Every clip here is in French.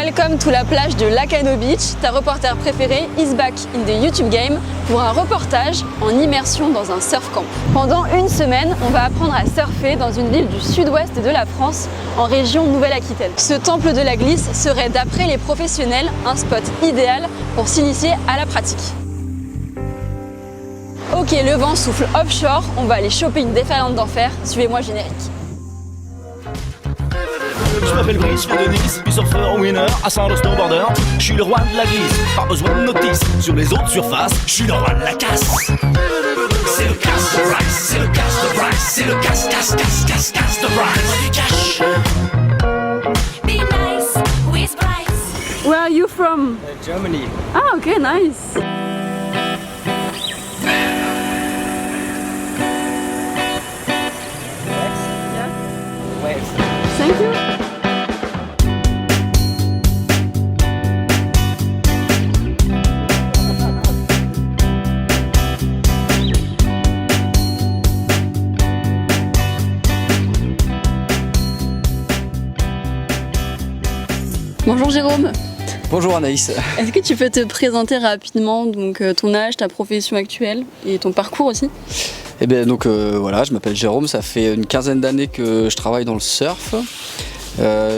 Welcome to la plage de Lacanau Beach. Ta reporter préférée is back in the YouTube game pour un reportage en immersion dans un surf camp. Pendant une semaine, on va apprendre à surfer dans une ville du sud-ouest de la France, en région Nouvelle-Aquitaine. Ce temple de la glisse serait, d'après les professionnels, un spot idéal pour s'initier à la pratique. Ok, le vent souffle offshore, on va aller choper une déferlante d'enfer. Suivez-moi générique. Je m'appelle Brice, je viens de Nice, puis surfeur winner, à Saint-Lô snowboarder. Je suis le roi de la glisse, pas besoin de notice. Sur les autres surfaces, je suis le roi de la casse. C'est le casse de Bryce, c'est le casse de Bryce, c'est le casse de Bryce. Du cash. Be nice with Bryce. Where are you from? Germany. Ah, ok, nice. Thank you. Bonjour Jérôme. Bonjour Anaïs. Est-ce que tu peux te présenter rapidement donc, ton âge, ta profession actuelle et ton parcours aussi? Eh bien donc voilà, je m'appelle Jérôme, ça fait une quinzaine d'années que je travaille dans le surf.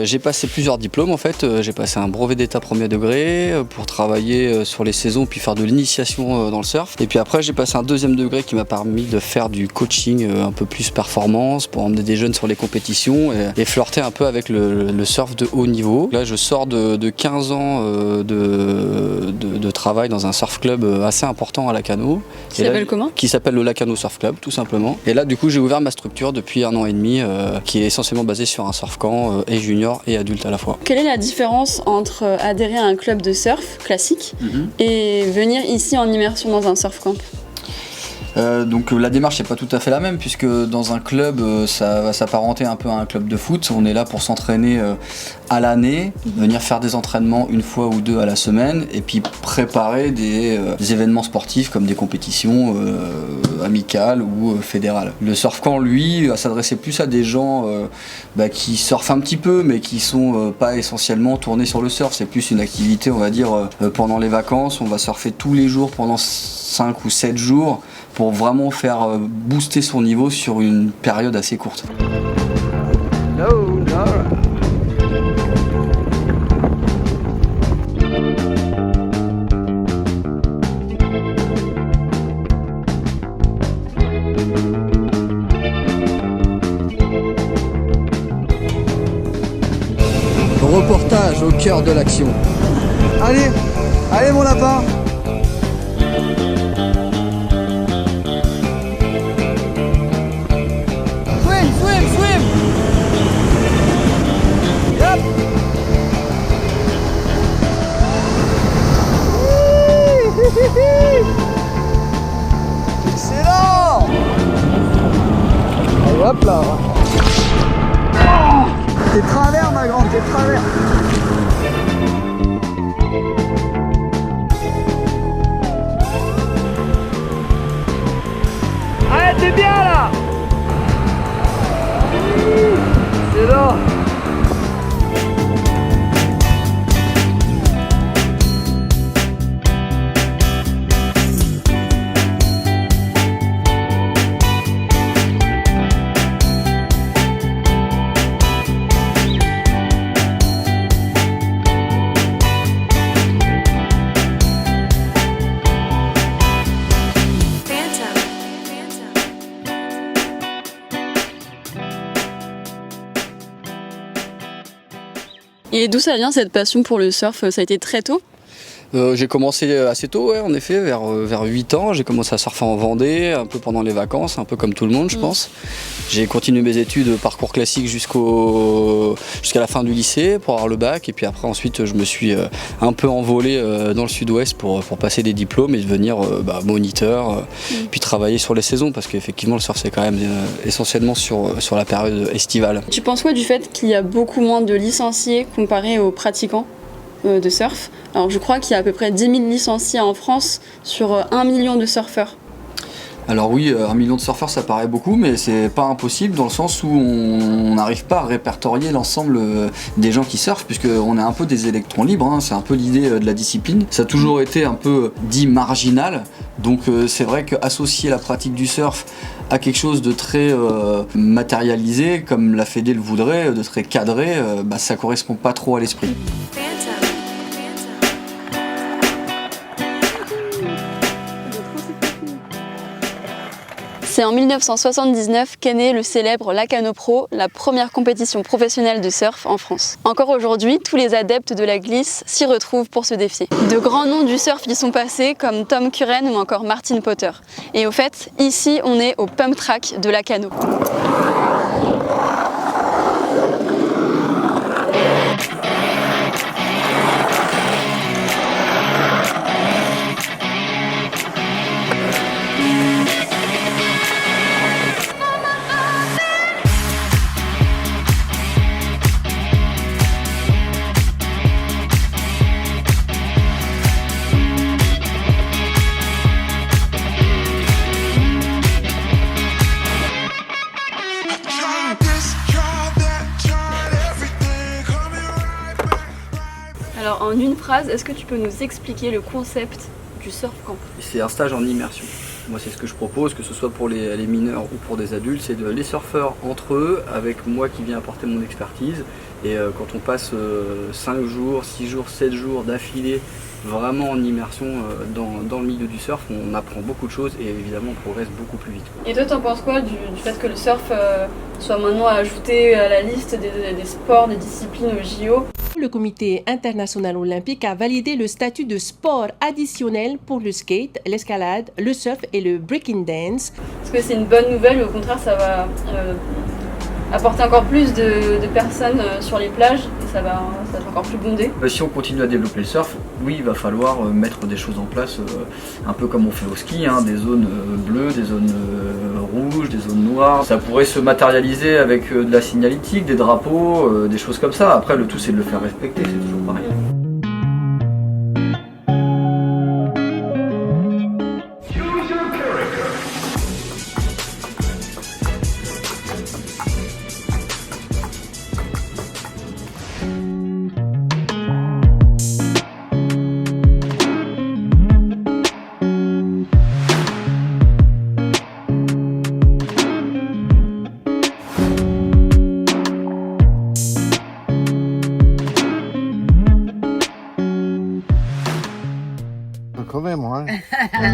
J'ai passé plusieurs diplômes en fait, j'ai passé un brevet d'état premier degré pour travailler sur les saisons puis faire de l'initiation dans le surf. Et puis après j'ai passé un deuxième degré qui m'a permis de faire du coaching un peu plus performance pour emmener des jeunes sur les compétitions et flirter un peu avec le surf de haut niveau. Là je sors de 15 ans de travail dans un surf club assez important à Lacanau. Qui s'appelle comment? Qui s'appelle le Lacanau Surf Club tout simplement. Et là du coup j'ai ouvert ma structure depuis 1 an et demi qui est essentiellement basée sur un surf camp et junior et adulte à la fois. Quelle est la différence entre adhérer à un club de surf classique et venir ici en immersion dans un surf camp? Donc la démarche n'est pas tout à fait la même puisque dans un club ça va s'apparenter un peu à un club de foot. On est là pour s'entraîner à l'année, venir faire des entraînements une fois ou deux à la semaine et puis préparer des événements sportifs comme des compétitions amicales ou fédérales. Le surf camp lui va s'adresser plus à des gens qui surfent un petit peu mais qui sont pas essentiellement tournés sur le surf. C'est plus une activité on va dire pendant les vacances. On va surfer tous les jours pendant 5 ou 7 jours pour vraiment faire booster son niveau sur une période assez courte. Reportage au cœur de l'action. Allez, allez mon lapin. Swim. Yep. Excellent. Allez hop là. T'es travers ma grande, t'es travers. Allez, t'es bien là. C'est là. Et d'où ça vient cette passion pour le surf? Ça a été très tôt? J'ai commencé assez tôt, ouais, en effet, vers 8 ans. J'ai commencé à surfer en Vendée, un peu pendant les vacances, un peu comme tout le monde, je pense. J'ai continué mes études parcours classique jusqu'à la fin du lycée pour avoir le bac. Et puis après, ensuite, je me suis un peu envolé dans le sud-ouest pour passer des diplômes et devenir moniteur, puis travailler sur les saisons, parce qu'effectivement, le surf, c'est quand même essentiellement sur la période estivale. Tu penses quoi du fait qu'il y a beaucoup moins de licenciés comparé aux pratiquants de surf? Alors je crois qu'il y a à peu près 10 000 licenciés en France sur 1 million de surfeurs. Alors oui, 1 million de surfeurs ça paraît beaucoup, mais c'est pas impossible dans le sens où on n'arrive pas à répertorier l'ensemble des gens qui surfent, puisqu'on est un peu des électrons libres, hein, c'est un peu l'idée de la discipline. Ça a toujours été un peu dit marginal, donc c'est vrai qu'associer la pratique du surf à quelque chose de très matérialisé, comme la Fédé le voudrait, de très cadré, ça correspond pas trop à l'esprit. C'est en 1979 qu'est né le célèbre Lacano Pro, la première compétition professionnelle de surf en France. Encore aujourd'hui, tous les adeptes de la glisse s'y retrouvent pour se défier. De grands noms du surf y sont passés, comme Tom Curren ou encore Martin Potter. Et au fait, ici, on est au pump track de Lacano. Alors en une phrase, est-ce que tu peux nous expliquer le concept du surf camp? C'est un stage en immersion. Moi c'est ce que je propose, que ce soit pour les mineurs ou pour des adultes, c'est les surfeurs entre eux, avec moi qui viens apporter mon expertise. Et quand on passe 5 jours, 6 jours, 7 jours d'affilée, vraiment en immersion dans le milieu du surf, on apprend beaucoup de choses et évidemment on progresse beaucoup plus vite. Et toi t'en penses quoi du fait que le surf soit maintenant ajouté à la liste des sports, des disciplines au JO? Le comité international olympique a validé le statut de sport additionnel pour le skate, l'escalade, le surf et le breaking dance. Est-ce que c'est une bonne nouvelle ou au contraire ça va apporter encore plus de personnes sur les plages et ça va être encore plus bondé? Si on continue à développer le surf, oui, il va falloir mettre des choses en place, un peu comme on fait au ski, hein, des zones bleues, des zones rouges, des zones noires. Ça pourrait se matérialiser avec de la signalétique, des drapeaux, des choses comme ça. Après, le tout c'est de le faire respecter, c'est toujours pareil.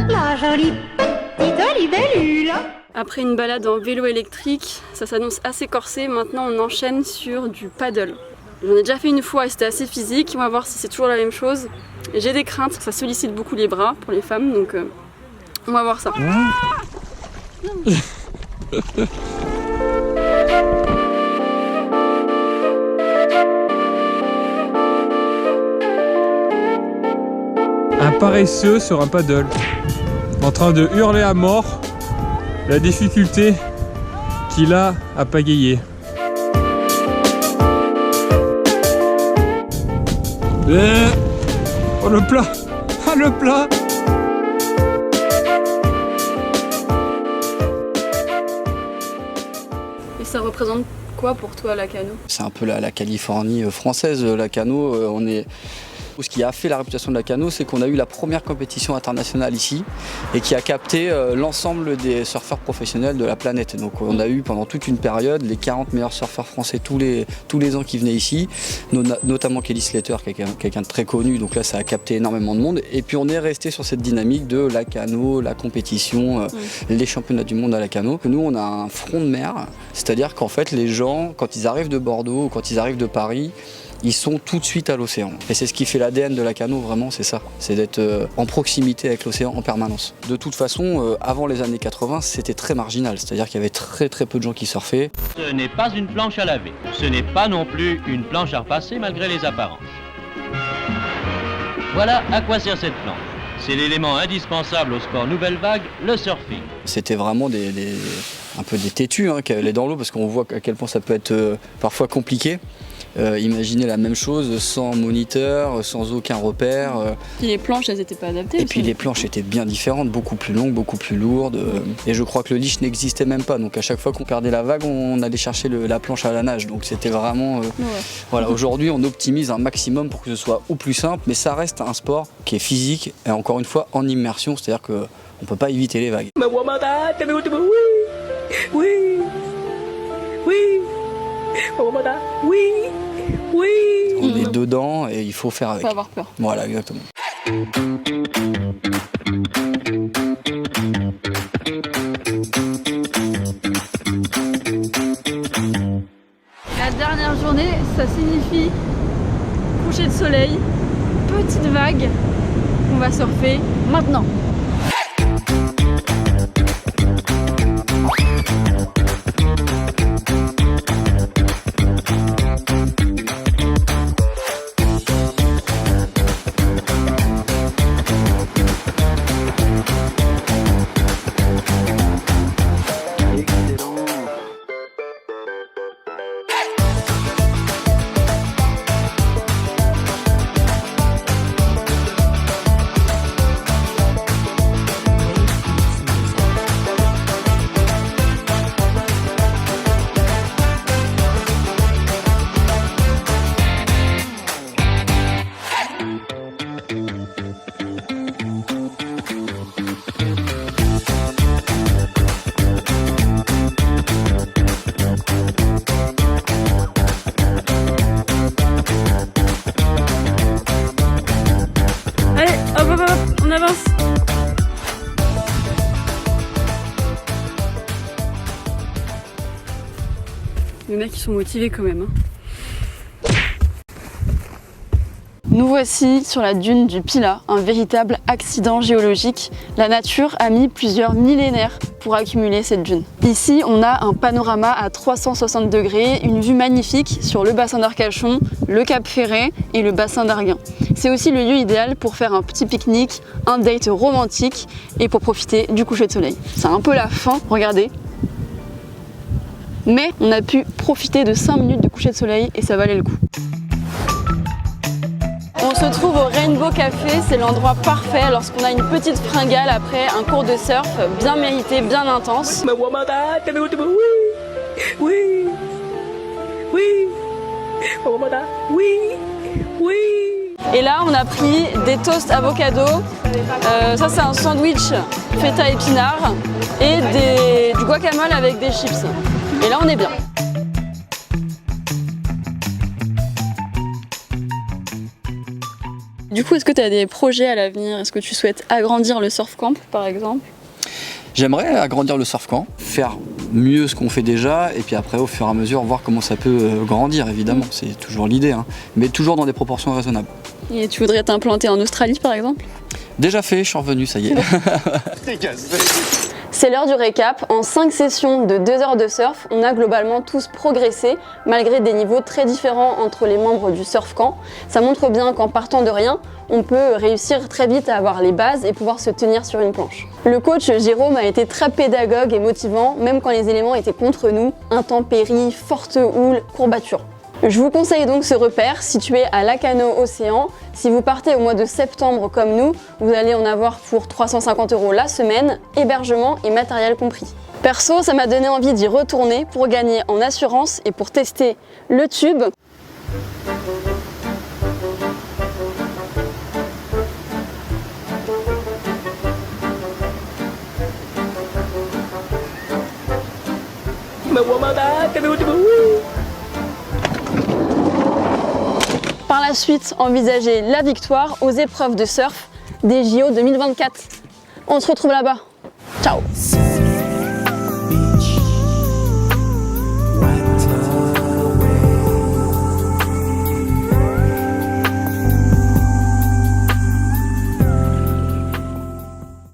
La jolie petite libellule. Après une balade en vélo électrique, ça s'annonce assez corsé. Maintenant on enchaîne sur du paddle. J'en ai déjà fait une fois et c'était assez physique. On va voir si c'est toujours la même chose. Et j'ai des craintes, ça sollicite beaucoup les bras pour les femmes, donc on va voir ça. Un paresseux sur un paddle, en train de hurler à mort la difficulté qu'il a à pagayer. Oh le plat! Ah le plat! Et ça représente quoi pour toi Lacano? C'est un peu la Californie française, Lacano. Ce qui a fait la réputation de Lacano, c'est qu'on a eu la première compétition internationale ici et qui a capté l'ensemble des surfeurs professionnels de la planète. Donc on a eu pendant toute une période les 40 meilleurs surfeurs français tous les ans qui venaient ici, notamment Kelly Slater, quelqu'un de très connu, donc là ça a capté énormément de monde. Et puis on est resté sur cette dynamique de Lacano, la compétition, les championnats du monde à Lacano. Nous on a un front de mer, c'est-à-dire qu'en fait les gens, quand ils arrivent de Bordeaux ou quand ils arrivent de Paris, ils sont tout de suite à l'océan. Et c'est ce qui fait l'ADN de Lacano, vraiment, c'est ça. C'est d'être en proximité avec l'océan en permanence. De toute façon, avant les années 80, c'était très marginal. C'est-à-dire qu'il y avait très peu de gens qui surfaient. Ce n'est pas une planche à laver. Ce n'est pas non plus une planche à repasser malgré les apparences. Voilà à quoi sert cette planche. C'est l'élément indispensable au sport nouvelle vague, le surfing. C'était vraiment un peu des têtus qui allaient dans l'eau parce qu'on voit à quel point ça peut être parfois compliqué. Imaginez la même chose sans moniteur, sans aucun repère. Puis les planches, elles n'étaient pas adaptées. Et puis les planches étaient bien différentes, beaucoup plus longues, beaucoup plus lourdes. Et je crois que le leash n'existait même pas. Donc à chaque fois qu'on perdait la vague, on allait chercher la planche à la nage. Donc c'était vraiment... Voilà, aujourd'hui on optimise un maximum pour que ce soit au plus simple, mais ça reste un sport qui est physique et encore une fois en immersion, c'est-à-dire qu'on ne peut pas éviter les vagues. On est dedans et il faut faire avec. Faut avoir peur. Voilà, exactement. La dernière journée, ça signifie coucher de soleil, petite vague. On va surfer maintenant. On avance. Les mecs ils sont motivés quand même. Nous voici sur la dune du Pilat, un véritable accident géologique. La nature a mis plusieurs millénaires pour accumuler cette dune. Ici, on a un panorama à 360 degrés, une vue magnifique sur le bassin d'Arcachon, le Cap Ferret et le bassin d'Arguin. C'est aussi le lieu idéal pour faire un petit pique-nique, un date romantique et pour profiter du coucher de soleil. C'est un peu la fin, regardez. Mais on a pu profiter de 5 minutes de coucher de soleil et ça valait le coup. On se trouve au Rainbow Café, c'est l'endroit parfait lorsqu'on a une petite fringale après un cours de surf bien mérité, bien intense. Et là on a pris des toasts avocado, ça c'est un sandwich feta épinard et du guacamole avec des chips. Et là on est bien. Du coup, est-ce que tu as des projets à l'avenir? Est-ce que tu souhaites agrandir le surf camp, par exemple? J'aimerais agrandir le surf camp, faire mieux ce qu'on fait déjà, et puis après, au fur et à mesure, voir comment ça peut grandir, évidemment. C'est toujours l'idée, hein. Mais toujours dans des proportions raisonnables. Et tu voudrais t'implanter en Australie, par exemple? Déjà fait, je suis revenu, ça y est. C'est l'heure du récap. En 5 sessions de 2 heures de surf, on a globalement tous progressé, malgré des niveaux très différents entre les membres du surf camp. Ça montre bien qu'en partant de rien, on peut réussir très vite à avoir les bases et pouvoir se tenir sur une planche. Le coach Jérôme a été très pédagogue et motivant, même quand les éléments étaient contre nous, intempéries, fortes houles, courbatures. Je vous conseille donc ce repère situé à Lacano Océan. Si vous partez au mois de septembre comme nous, vous allez en avoir pour 350 € la semaine, hébergement et matériel compris. Perso, ça m'a donné envie d'y retourner pour gagner en assurance et pour tester le tube. Par la suite, envisager la victoire aux épreuves de surf des JO 2024. On se retrouve là-bas. Ciao!